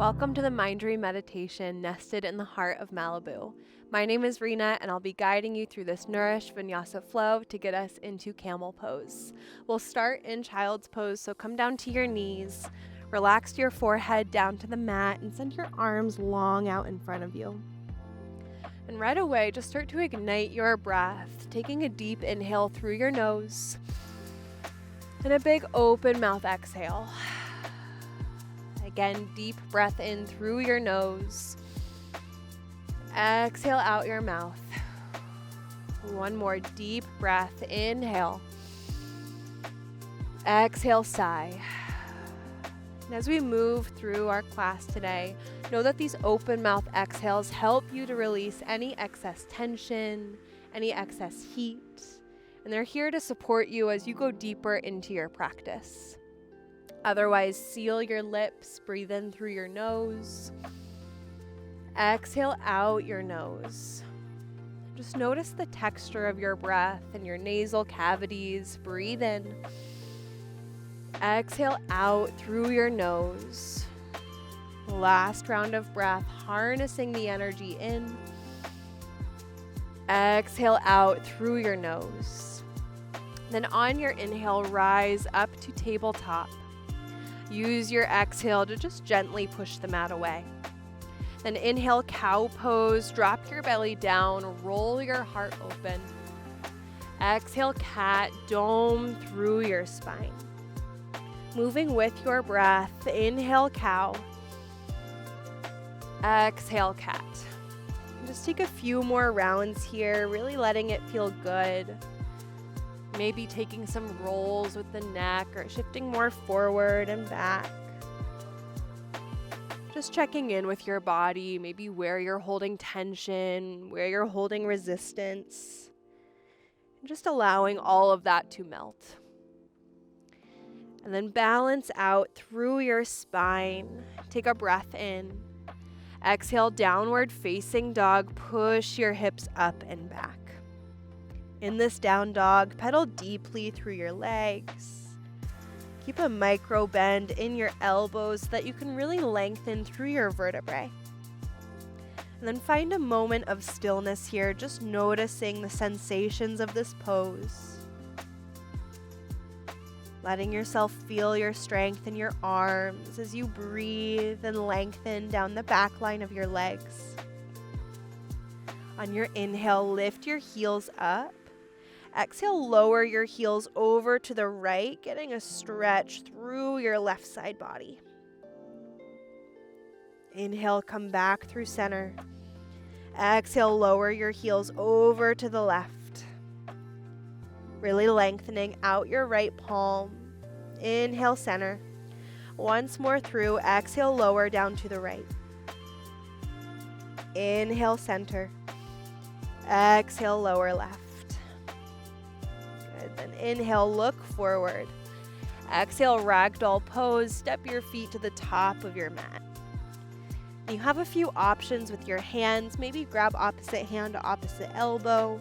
Welcome to the Mindry meditation nested in the heart of Malibu. My name is Reena, and I'll be guiding you through this nourished Vinyasa flow to get us into camel pose. We'll start in child's pose, so come down to your knees, relax your forehead down to the mat, and send your arms long out in front of you. And right away, just start to ignite your breath, taking a deep inhale through your nose, and a big open mouth exhale. Again, deep breath in through your nose. Exhale out your mouth. One more deep breath. Inhale. Exhale, sigh. And as we move through our class today, know that these open mouth exhales help you to release any excess tension, any excess heat, and they're here to support you as you go deeper into your practice. Otherwise, seal your lips, breathe in through your nose. Exhale out your nose. Just notice the texture of your breath and your nasal cavities. Breathe in. Exhale out through your nose. Last round of breath, harnessing the energy in. Exhale out through your nose. Then on your inhale, rise up to tabletop. Use your exhale to just gently push the mat away. Then inhale, cow pose, drop your belly down, roll your heart open. Exhale, cat, dome through your spine. Moving with your breath, inhale, cow. Exhale, cat. And just take a few more rounds here, really letting it feel good. Maybe taking some rolls with the neck or shifting more forward and back. Just checking in with your body, maybe where you're holding tension, where you're holding resistance. And just allowing all of that to melt. And then balance out through your spine. Take a breath in. Exhale, downward facing dog. Push your hips up and back. In this down dog, pedal deeply through your legs. Keep a micro bend in your elbows so that you can really lengthen through your vertebrae. And then find a moment of stillness here, just noticing the sensations of this pose. Letting yourself feel your strength in your arms as you breathe and lengthen down the back line of your legs. On your inhale, lift your heels up. Exhale, lower your heels over to the right, getting a stretch through your left side body. Inhale, come back through center. Exhale, lower your heels over to the left. Really lengthening out your right palm. Inhale, center. Once more through, exhale, lower down to the right. Inhale, center. Exhale, lower left. Then inhale, look forward. Exhale, ragdoll pose. Step your feet to the top of your mat. You have a few options with your hands. Maybe grab opposite hand to opposite elbow.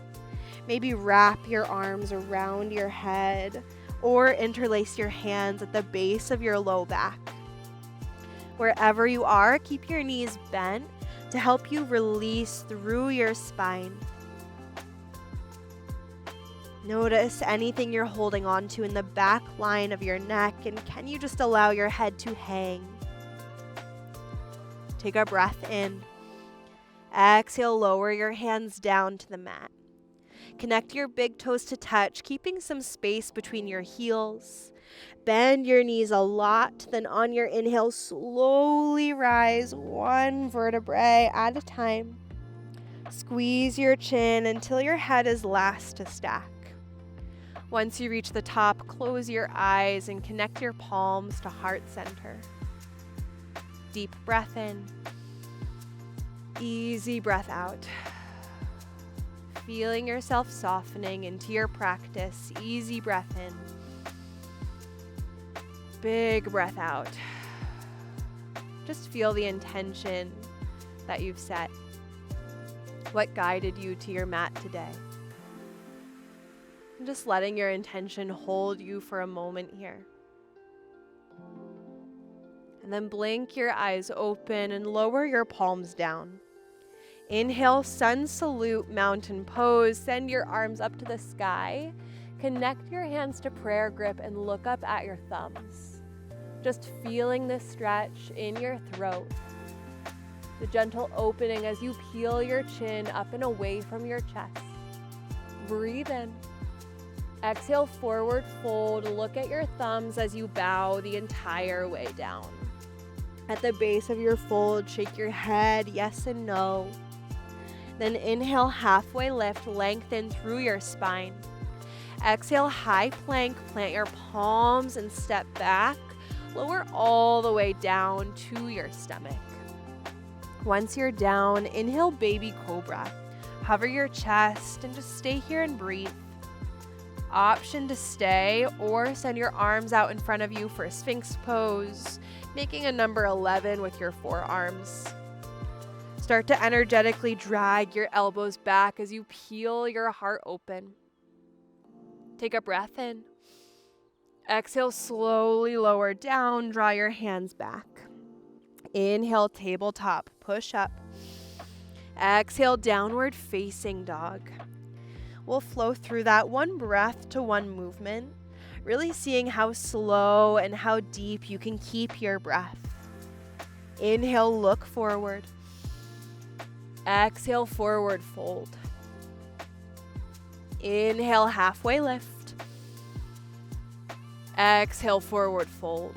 Maybe wrap your arms around your head or interlace your hands at the base of your low back. Wherever you are, keep your knees bent to help you release through your spine. Notice anything you're holding on to in the back line of your neck, and can you just allow your head to hang? Take a breath in. Exhale, lower your hands down to the mat. Connect your big toes to touch, keeping some space between your heels. Bend your knees a lot, then on your inhale, slowly rise one vertebrae at a time. Squeeze your chin until your head is last to stack. Once you reach the top, close your eyes and connect your palms to heart center. Deep breath in. Easy breath out. Feeling yourself softening into your practice. Easy breath in. Big breath out. Just feel the intention that you've set. What guided you to your mat today? And just letting your intention hold you for a moment here. And then blink your eyes open and lower your palms down. Inhale, sun salute, mountain pose. Send your arms up to the sky. Connect your hands to prayer grip and look up at your thumbs. Just feeling this stretch in your throat. The gentle opening as you peel your chin up and away from your chest. Breathe in. Exhale, forward fold. Look at your thumbs as you bow the entire way down. At the base of your fold, shake your head, yes and no. Then inhale, halfway lift, lengthen through your spine. Exhale, high plank, plant your palms and step back. Lower all the way down to your stomach. Once you're down, inhale, baby cobra. Hover your chest and just stay here and breathe. Option to stay or send your arms out in front of you for Sphinx pose, making a number 11 with your forearms. Start to energetically drag your elbows back as you peel your heart open. Take a breath in. Exhale, slowly lower down, draw your hands back. Inhale, tabletop, push up. Exhale, downward facing dog. We'll flow through that one breath to one movement, really seeing how slow and how deep you can keep your breath. Inhale, look forward. Exhale, forward fold. Inhale, halfway lift. Exhale, forward fold.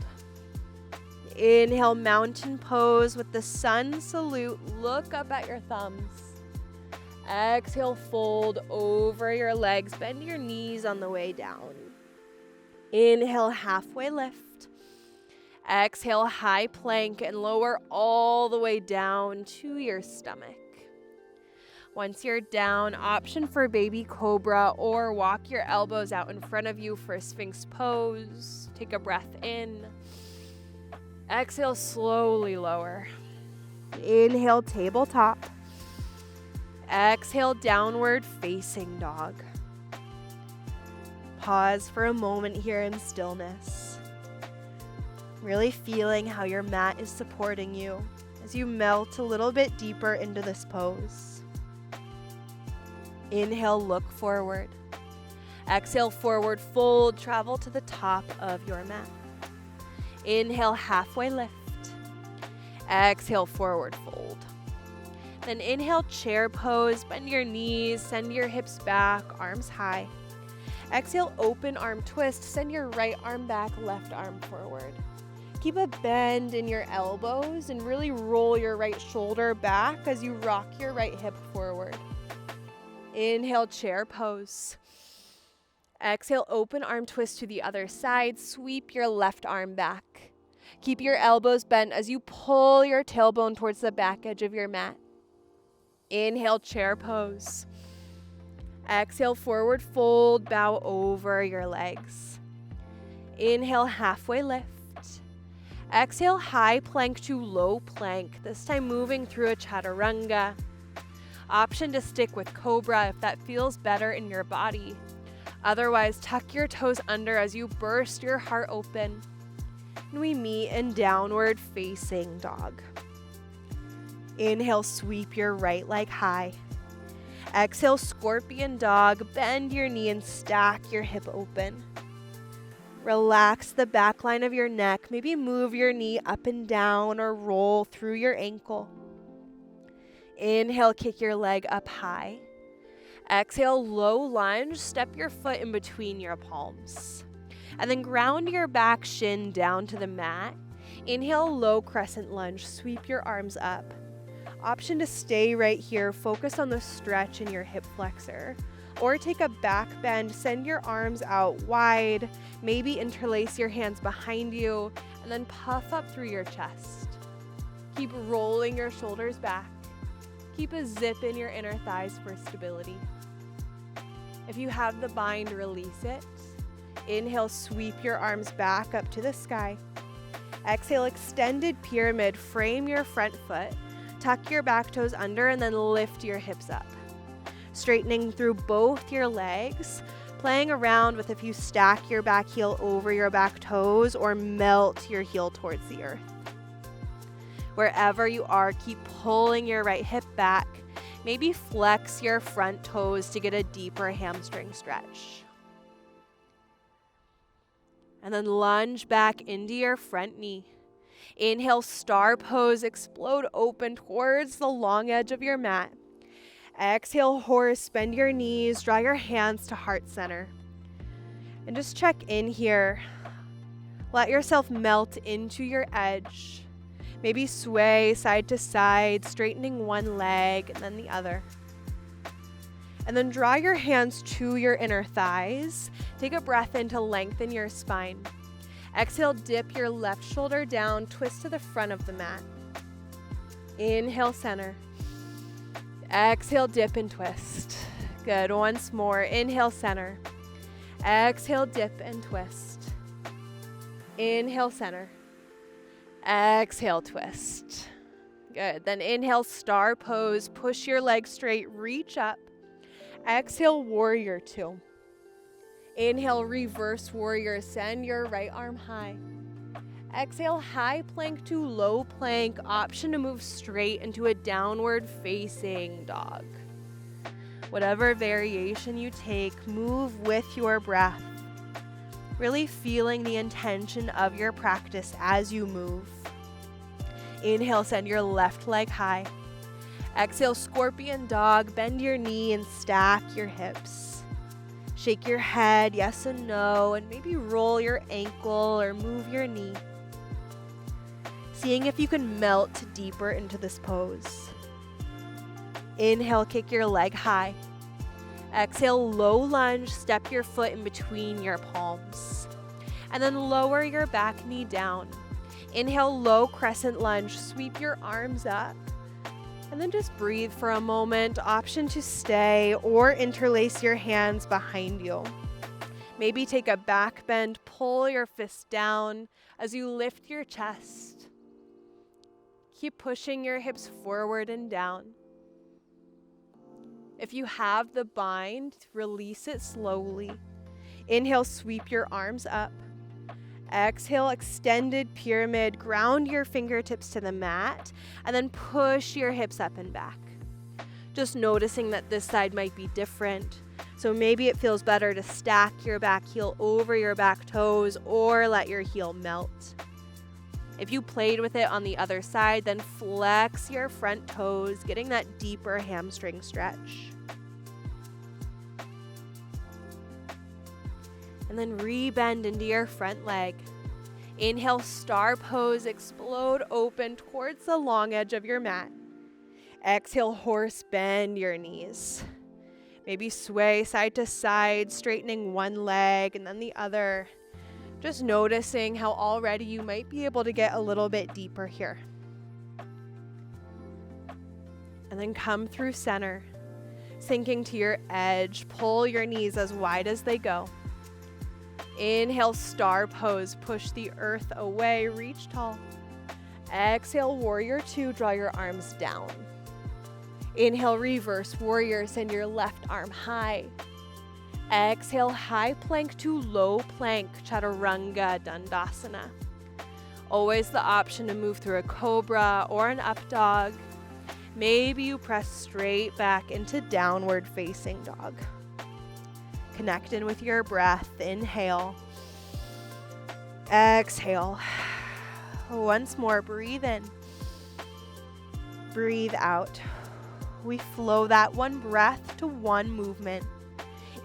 Inhale, mountain pose with the sun salute. Look up at your thumbs. Exhale, fold over your legs. Bend your knees on the way down. Inhale, halfway lift. Exhale, high plank and lower all the way down to your stomach. Once you're down, option for baby cobra or walk your elbows out in front of you for Sphinx pose. Take a breath in. Exhale, slowly lower. Inhale, tabletop. Exhale, downward facing dog. Pause for a moment here in stillness. Really feeling how your mat is supporting you as you melt a little bit deeper into this pose. Inhale, look forward. Exhale, forward fold, travel to the top of your mat. Inhale, halfway lift. Exhale, forward fold. Then inhale, chair pose, bend your knees, send your hips back, arms high. Exhale, open arm twist, send your right arm back, left arm forward. Keep a bend in your elbows and really roll your right shoulder back as you rock your right hip forward. Inhale, chair pose. Exhale, open arm twist to the other side, sweep your left arm back. Keep your elbows bent as you pull your tailbone towards the back edge of your mat. Inhale, chair pose. Exhale, forward fold, bow over your legs. Inhale, halfway lift. Exhale, high plank to low plank, this time moving through a chaturanga. Option to stick with cobra if that feels better in your body. Otherwise, tuck your toes under as you burst your heart open. And we meet in downward facing dog. Inhale, sweep your right leg high. Exhale, scorpion dog. Bend your knee and stack your hip open. Relax the back line of your neck. Maybe move your knee up and down or roll through your ankle. Inhale, kick your leg up high. Exhale, low lunge. Step your foot in between your palms. And then ground your back shin down to the mat. Inhale, low crescent lunge. Sweep your arms up. Option to stay right here. Focus on the stretch in your hip flexor. Or take a back bend. Send your arms out wide. Maybe interlace your hands behind you. And then puff up through your chest. Keep rolling your shoulders back. Keep a zip in your inner thighs for stability. If you have the bind, release it. Inhale, sweep your arms back up to the sky. Exhale, extended pyramid. Frame your front foot. Tuck your back toes under and then lift your hips up. Straightening through both your legs. Playing around with if you stack your back heel over your back toes or melt your heel towards the earth. Wherever you are, keep pulling your right hip back. Maybe flex your front toes to get a deeper hamstring stretch. And then lunge back into your front knee. Inhale, star pose, explode open towards the long edge of your mat. Exhale, horse, bend your knees, draw your hands to heart center. And just check in here. Let yourself melt into your edge. Maybe sway side to side, straightening one leg and then the other. And then draw your hands to your inner thighs. Take a breath in to lengthen your spine. Exhale, dip your left shoulder down, twist to the front of the mat. Inhale, center. Exhale, dip and twist. Good, once more. Inhale, center. Exhale, dip and twist. Inhale, center. Exhale, twist. Good, then inhale, star pose. Push your legs straight, reach up. Exhale, warrior two. Inhale, reverse warrior. Send your right arm high. Exhale, high plank to low plank. Option to move straight into a downward facing dog. Whatever variation you take, move with your breath. Really feeling the intention of your practice as you move. Inhale, send your left leg high. Exhale, scorpion dog. Bend your knee and stack your hips. Shake your head, yes and no, and maybe roll your ankle or move your knee. Seeing if you can melt deeper into this pose. Inhale, kick your leg high. Exhale, low lunge, step your foot in between your palms. And then lower your back knee down. Inhale, low crescent lunge, sweep your arms up. And then just breathe for a moment. Option to stay or interlace your hands behind you. Maybe take a back bend, pull your fist down as you lift your chest. Keep pushing your hips forward and down. If you have the bind, release it slowly. Inhale, sweep your arms up. Exhale, extended pyramid. Ground your fingertips to the mat and then push your hips up and back. Just noticing that this side might be different. So maybe it feels better to stack your back heel over your back toes or let your heel melt. If you played with it on the other side, then flex your front toes, getting that deeper hamstring stretch. And then rebend into your front leg. Inhale, star pose, explode open towards the long edge of your mat. Exhale, horse, bend your knees. Maybe sway side to side, straightening one leg and then the other. Just noticing how already you might be able to get a little bit deeper here. And then come through center, sinking to your edge. Pull your knees as wide as they go. Inhale, star pose, push the earth away, reach tall. Exhale, warrior two, draw your arms down. Inhale, reverse warrior, send your left arm high. Exhale, high plank to low plank, chaturanga dandasana. Always the option to move through a cobra or an up dog. Maybe you press straight back into downward facing dog. Connect in with your breath. Inhale. Exhale. Once more, breathe in. Breathe out. We flow that one breath to one movement.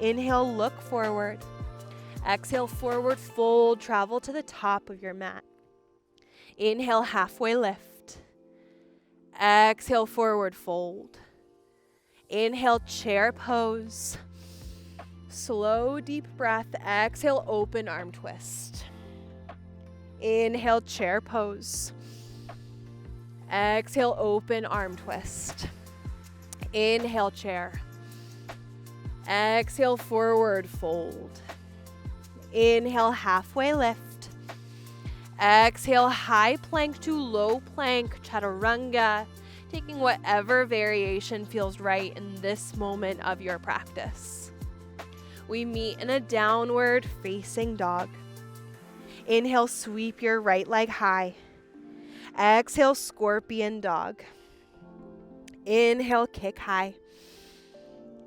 Inhale, look forward. Exhale, forward fold, travel to the top of your mat. Inhale, halfway lift. Exhale, forward fold. Inhale, chair pose. Slow, deep breath. Exhale, open arm twist. Inhale, chair pose. Exhale, open arm twist. Inhale, chair. Exhale, forward fold. Inhale, halfway lift. Exhale, high plank to low plank, chaturanga, taking whatever variation feels right in this moment of your practice. We meet in a downward facing dog. Inhale, sweep your right leg high. Exhale, scorpion dog. Inhale, kick high.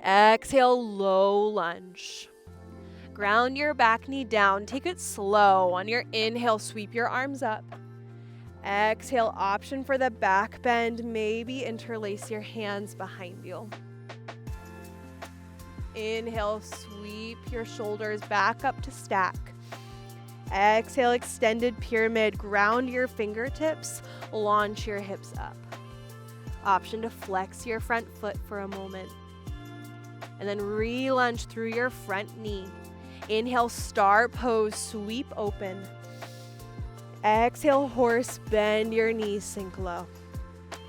Exhale, low lunge. Ground your back knee down. Take it slow. On your inhale, sweep your arms up. Exhale, option for the back bend. Maybe interlace your hands behind you. Inhale, sweep your shoulders back up to stack. Exhale, extended pyramid. Ground your fingertips. Launch your hips up. Option to flex your front foot for a moment. And then re-lunge through your front knee. Inhale, star pose, sweep open. Exhale, horse, bend your knees, sink low.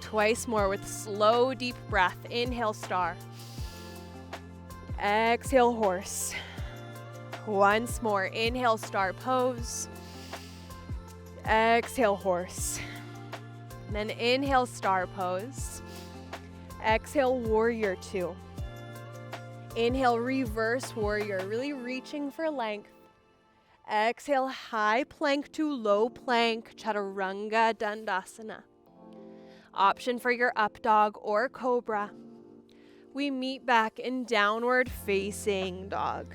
Twice more with slow, deep breath. Inhale, star. Exhale, horse. Once more. Inhale, star pose. Exhale, horse. Then inhale, star pose. Exhale, warrior two. Inhale, reverse warrior, really reaching for length. Exhale, high plank to low plank, chaturanga dandasana. Option for your up dog or cobra. We meet back in downward facing dog.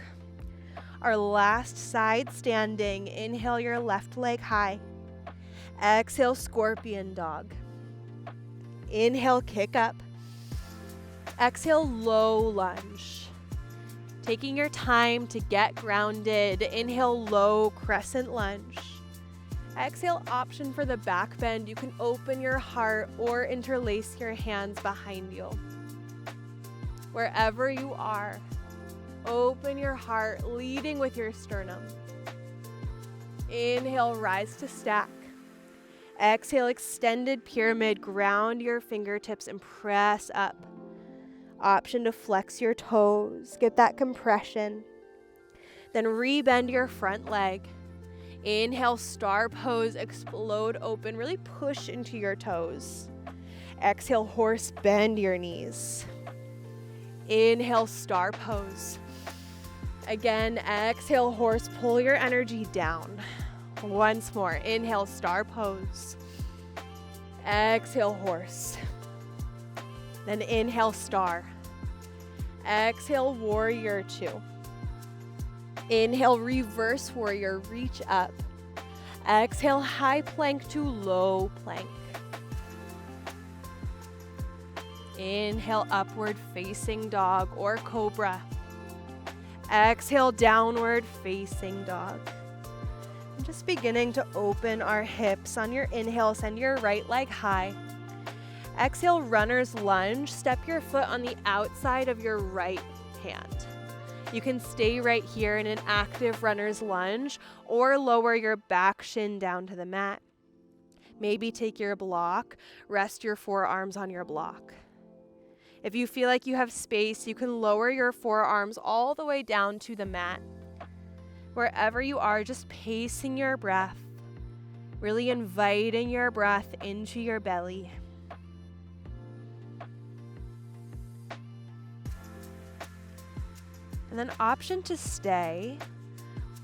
Our last side standing. Inhale your left leg high. Exhale, scorpion dog. Inhale, kick up. Exhale, low lunge. Taking your time to get grounded. Inhale, low crescent lunge. Exhale, option for the back bend. You can open your heart or interlace your hands behind you. Wherever you are, open your heart, leading with your sternum. Inhale, rise to stack. Exhale, extended pyramid. Ground your fingertips and press up. Option to flex your toes, get that compression. Then rebend your front leg. Inhale, star pose, explode open, really push into your toes. Exhale, horse, bend your knees. Inhale, star pose. Again, exhale, horse, pull your energy down. Once more, inhale, star pose. Exhale, horse. Then inhale, star. Exhale, warrior two. Inhale, reverse warrior, reach up. Exhale, high plank to low plank. Inhale, upward facing dog or cobra. Exhale, downward facing dog. And just beginning to open our hips. On your inhale, send your right leg high. Exhale, runner's lunge. Step your foot on the outside of your right hand. You can stay right here in an active runner's lunge or lower your back shin down to the mat. Maybe take your block, rest your forearms on your block. If you feel like you have space, you can lower your forearms all the way down to the mat. Wherever you are, just pacing your breath, really inviting your breath into your belly. And then option to stay,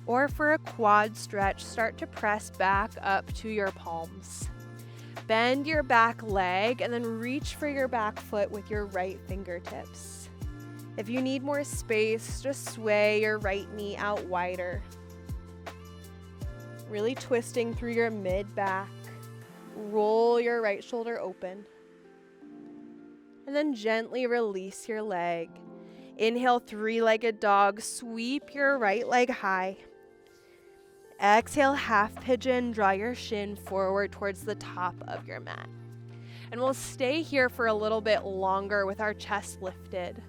or for a quad stretch, start to press back up to your palms. Bend your back leg and then reach for your back foot with your right fingertips. If you need more space, just sway your right knee out wider. Really twisting through your mid-back. Roll your right shoulder open. And then gently release your leg. Inhale, three-legged dog. Sweep your right leg high. Exhale, half pigeon. Draw your shin forward towards the top of your mat. And we'll stay here for a little bit longer with our chest lifted.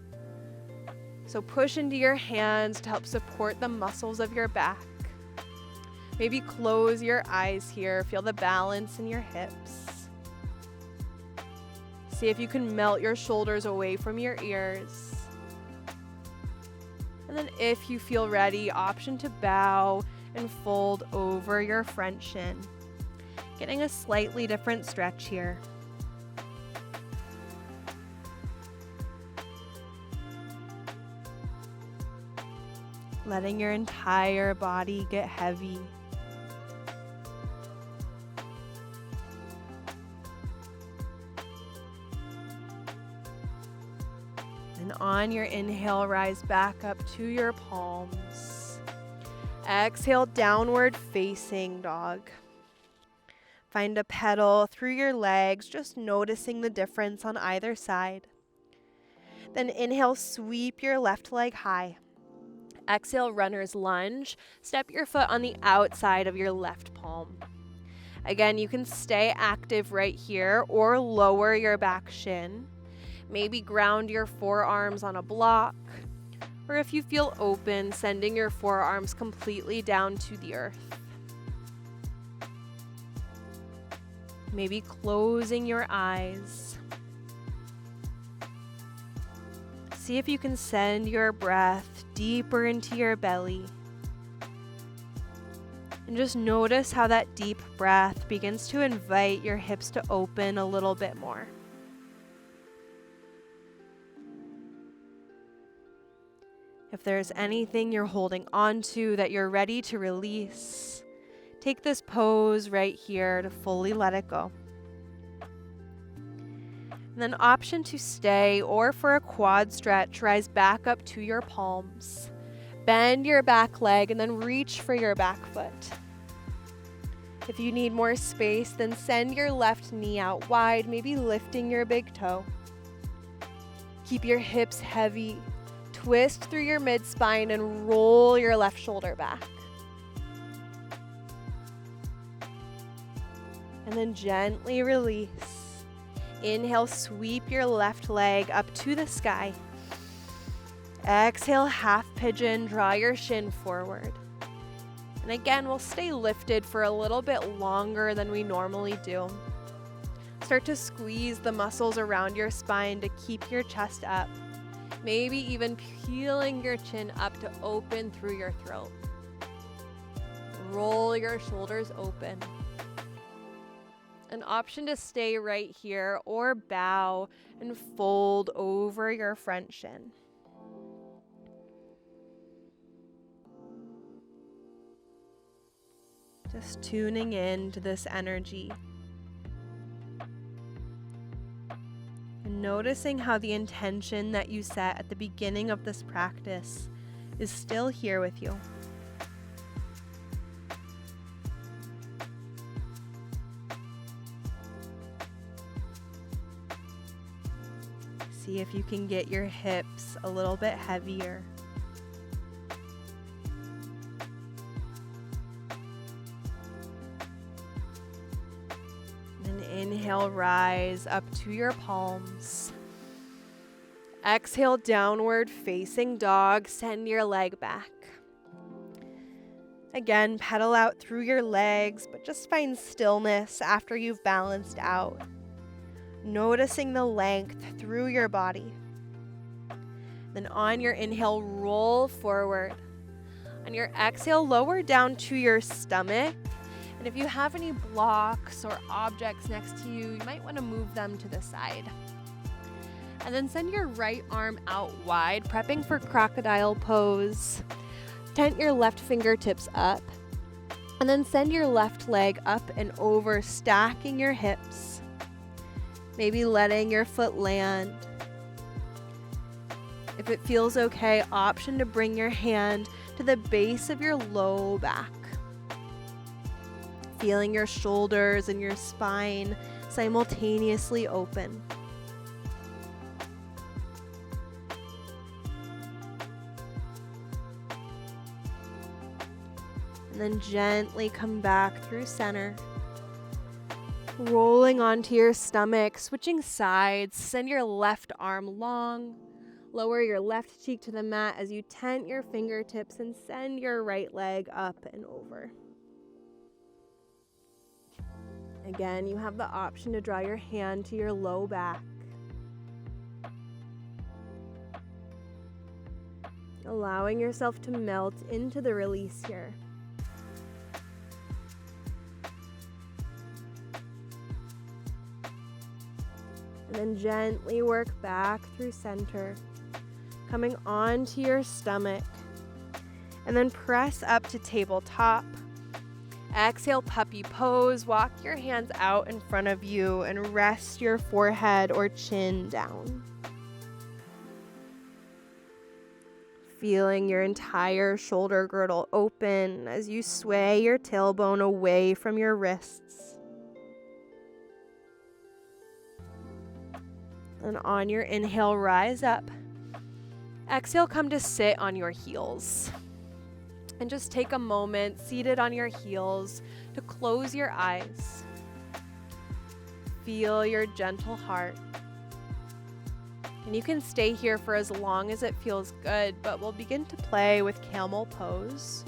So push into your hands to help support the muscles of your back. Maybe close your eyes here. Feel the balance in your hips. See if you can melt your shoulders away from your ears. And then if you feel ready, option to bow and fold over your front shin. Getting a slightly different stretch here. Letting your entire body get heavy. And on your inhale, rise back up to your palms. Exhale, downward facing dog. Find a pedal through your legs, just noticing the difference on either side. Then inhale, sweep your left leg high. Exhale, runner's lunge. Step your foot on the outside of your left palm. Again, you can stay active right here or lower your back shin. Maybe ground your forearms on a block. Or if you feel open, sending your forearms completely down to the earth. Maybe closing your eyes. See if you can send your breath deeper into your belly. And just notice how that deep breath begins to invite your hips to open a little bit more. If there's anything you're holding on to that you're ready to release, take this pose right here to fully let it go. And then option to stay or for a quad stretch, rise back up to your palms. Bend your back leg and then reach for your back foot. If you need more space, then send your left knee out wide, maybe lifting your big toe. Keep your hips heavy. Twist through your mid-spine and roll your left shoulder back. And then gently release. Inhale, sweep your left leg up to the sky. Exhale, half pigeon, draw your shin forward. And again, we'll stay lifted for a little bit longer than we normally do. Start to squeeze the muscles around your spine to keep your chest up. Maybe even peeling your chin up to open through your throat. Roll your shoulders open. An option to stay right here or bow and fold over your front shin. Just tuning in to this energy. And noticing how the intention that you set at the beginning of this practice is still here with you. See if you can get your hips a little bit heavier. And inhale, rise up to your palms. Exhale, downward facing dog. Send your leg back. Again, pedal out through your legs, but just find stillness after you've balanced out. Noticing the length through your body. Then on your inhale, roll forward. On your exhale, lower down to your stomach. And if you have any blocks or objects next to you, you might want to move them to the side. And then send your right arm out wide, prepping for crocodile pose. Tent your left fingertips up. And then send your left leg up and over, stacking your hips. Maybe letting your foot land. If it feels okay, option to bring your hand to the base of your low back. Feeling your shoulders and your spine simultaneously open. And then gently come back through center. Rolling onto your stomach, switching sides, send your left arm long, lower your left cheek to the mat as you tent your fingertips and send your right leg up and over. Again, you have the option to draw your hand to your low back. Allowing yourself to melt into the release here. And then gently work back through center, coming onto your stomach. And then press up to tabletop. Exhale, puppy pose. Walk your hands out in front of you and rest your forehead or chin down. feeling your entire shoulder girdle open as you sway your tailbone away from your wrists. And on your inhale, rise up. Exhale, come to sit on your heels. And just take a moment, seated on your heels, to close your eyes. Feel your gentle heart. And you can stay here for as long as it feels good, but we'll begin to play with camel pose.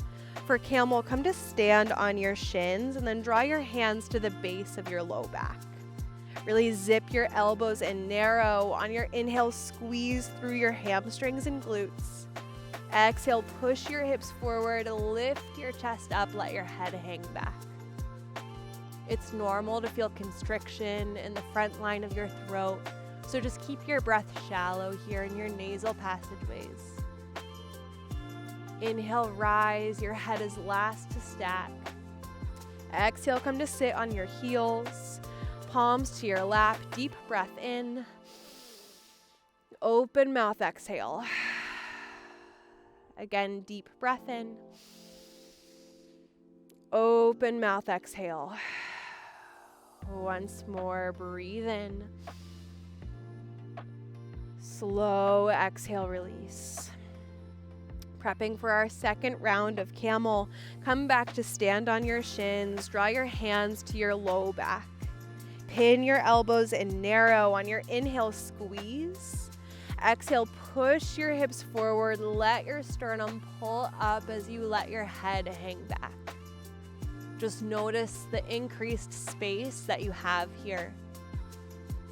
For camel, come to stand on your shins and then draw your hands to the base of your low back. Really zip your elbows and narrow. On your inhale, squeeze through your hamstrings and glutes. Exhale, push your hips forward, lift your chest up, let your head hang back. It's normal to feel constriction in the front line of your throat, so just keep your breath shallow here in your nasal passageways. Inhale, rise, your head is last to stack. Exhale, come to sit on your heels, palms to your lap, deep breath in. Open mouth, exhale. Again, deep breath in. Open mouth, exhale. Once more, breathe in. Slow exhale, release. Prepping for our second round of camel, come back to stand on your shins, draw your hands to your low back. Pin your elbows and narrow. On your inhale, squeeze. Exhale, push your hips forward, let your sternum pull up as you let your head hang back. Just notice the increased space that you have here.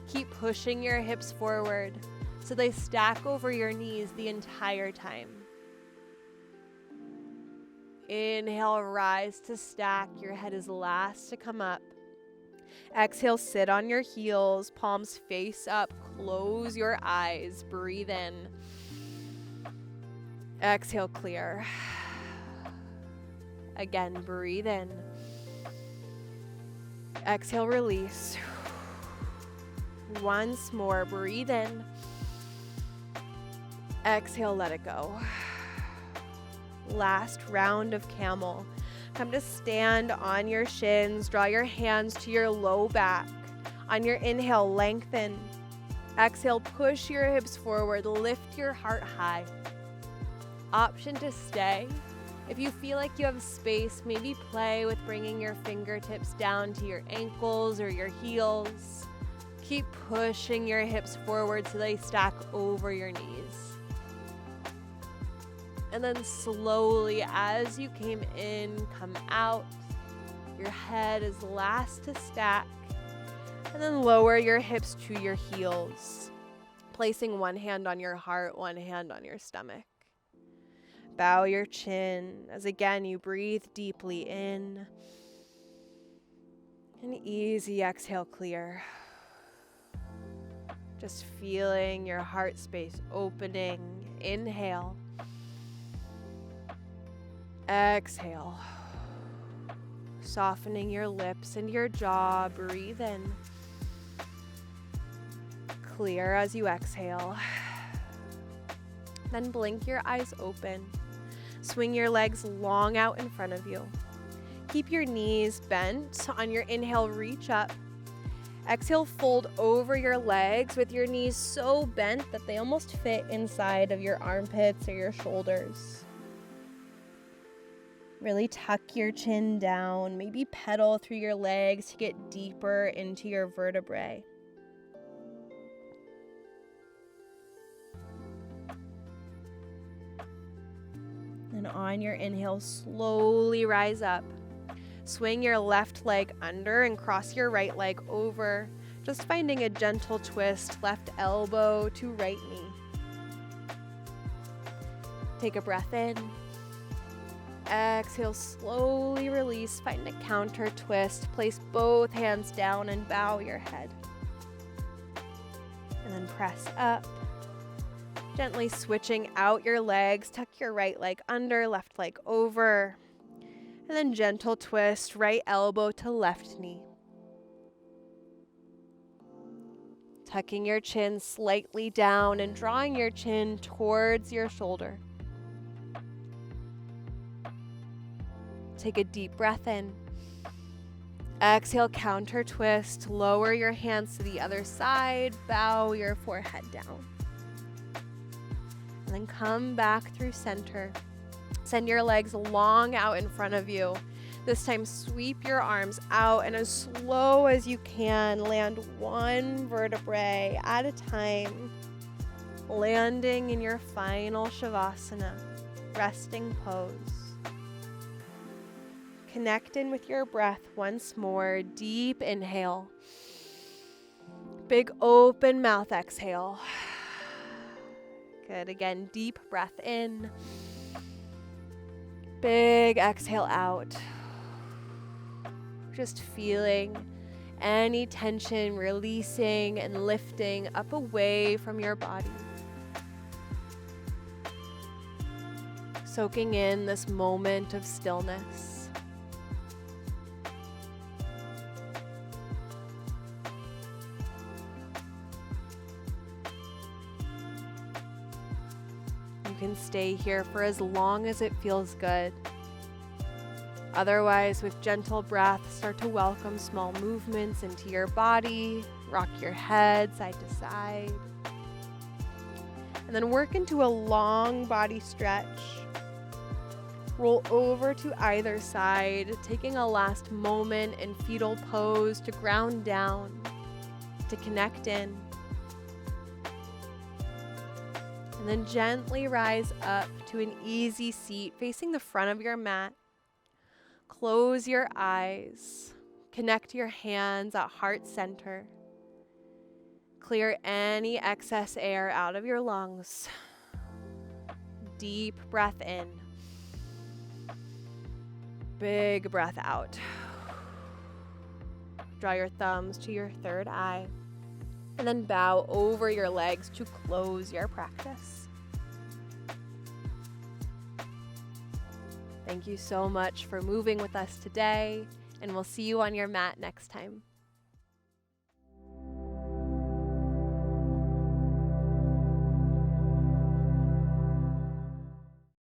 Keep pushing your hips forward so they stack over your knees the entire time. Inhale, rise to stack. Your head is last to come up. Exhale, sit on your heels, palms face up, close your eyes, breathe in. Exhale, clear. Again, breathe in. Exhale, release. Once more, breathe in. Exhale, let it go. Last round of camel. Come to stand on your shins. Draw your hands to your low back. On your inhale, lengthen. Exhale, push your hips forward. Lift your heart high. Option to stay. If you feel like you have space, maybe play with bringing your fingertips down to your ankles or your heels. Keep pushing your hips forward so they stack over your knees. And then slowly, as you came in, come out. Your head is last to stack. And then lower your hips to your heels, placing one hand on your heart, one hand on your stomach. Bow your chin as again you breathe deeply in. An easy exhale, clear. Just feeling your heart space opening. Inhale. Exhale. Softening your lips and your jaw. Breathe in. Clear as you exhale. Then blink your eyes open. Swing your legs long out in front of you. Keep your knees bent. On your inhale, reach up. Exhale, fold over your legs with your knees so bent that they almost fit inside of your armpits or your shoulders. Really tuck your chin down. Maybe pedal through your legs to get deeper into your vertebrae. And on your inhale, slowly rise up. Swing your left leg under and cross your right leg over, just finding a gentle twist, left elbow to right knee. Take a breath in. Exhale, slowly release, find a counter twist, place both hands down and bow your head. And then press up. Gently switching out your legs, tuck your right leg under, left leg over. And then gentle twist, right elbow to left knee. Tucking your chin slightly down and drawing your chin towards your shoulder. Take a deep breath in. Exhale, counter twist. Lower your hands to the other side. Bow your forehead down. And then come back through center. Send your legs long out in front of you. This time, sweep your arms out, and as slow as you can, land one vertebrae at a time, landing in your final Savasana, resting pose. Connect in with your breath once more. Deep inhale. Big open mouth exhale. Good. Again, deep breath in. Big exhale out. Just feeling any tension releasing and lifting up away from your body. Soaking in this moment of stillness. You can stay here for as long as it feels good. Otherwise, with gentle breath, start to welcome small movements into your body. Rock your head side to side. And then work into a long body stretch. Roll over to either side, taking a last moment in fetal pose to ground down, to connect in. And then gently rise up to an easy seat facing the front of your mat. Close your eyes. Connect your hands at heart center. Clear any excess air out of your lungs. Deep breath in. Big breath out. Draw your thumbs to your third eye. And then bow over your legs to close your practice. Thank you so much for moving with us today, and we'll see you on your mat next time.